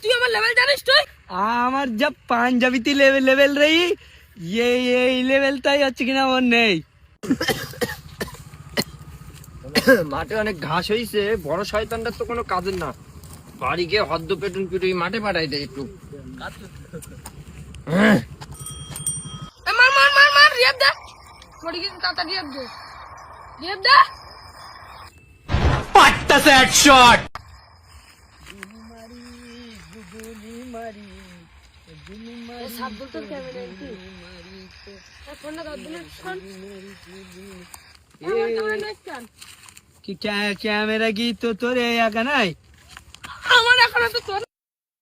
তুই আমার লেভেল জানিস তুই? আমার যা পাঞ্জাবিতে লেভেল রই এই লেভেলটাই হচ্ছে কিনা আমার নেই। মাঠে অনেক ঘাস হয়েছে, বড় শয়তানটার তো কোনো কাজের না। বাড়ি গিয়ে হদ্দ পেটুন পিটুই মাঠে পাঠাই দেয় একটু। মার মার মার মার রিয়াব দা, মরে গেছে তাতা রিয়াব দে, রিয়াব দা পাট্টাছে হেডশট। সাত বছর ক্যামেরা কি ফোনটা দাও দিলে ফোন কি ক্যামেরা কি তো তোর একা নাই? আমার এখনো তো তোর,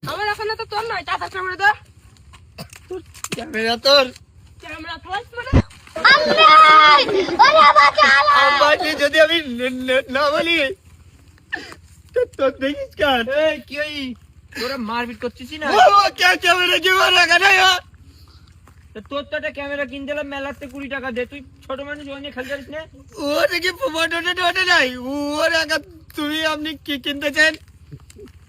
আমার এখনো তো তোর নয়। টাটা ক্যামেরা দা, ক্যামেরা তোর ক্যামেরা তোর মানে আব্বাকে যদি আমি না বলি তোর দেখিস কার কি ওই তোরা মারপিট করছিস না? ক্যামেরা কি রাখা নাই? তোর তো একটা ক্যামেরা কিনতে এলাম মেলাতে 20 টাকা দে, তুই ছোট মানুষ ওই নিয়ে খেলতে পারিস না? ওর কি ফটো নাই ওর একা তুমি আপনি কি কিনতে চান?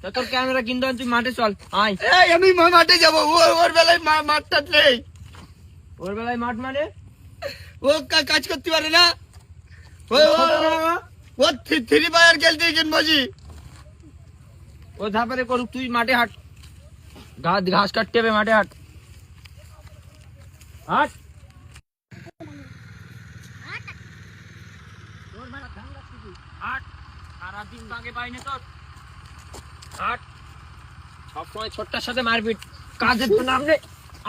তা তোর ক্যামেরা কিনতে তুই মাঠে চল আয়। এই আমি মাঠে যাবো, ওর বেলায় মাঠটা নেই। ওর বেলায় মাঠ মানে ও কাজ করতে পারে না। ও থ্রি ফায়ার খেলতে বসি। ও ধাপারে করুক, তুই মাঠে হাঁট, ঘাস কাটতে হবে, মাঠে হাঁট হাঁট। হাঁট, সারাদিন বাগে পাইনি তোর, হাঁট। সবসময় ছোট্টার সাথে মারপিট, কাজের তো নাম নেই,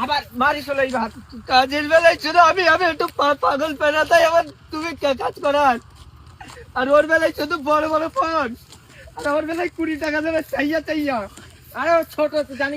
আবার মারি চলে এই ভাত। কাজের বেলায় শুধু আমি একটু পাগল পেনা, তাই আমার তুমি কাজ করার। আর ওর বেলায় শুধু বড় বড় ফোন, আর ওর বেলায় 20 টাকা দেবে চাইয়া। আরে ও ছোট, তুই জানিস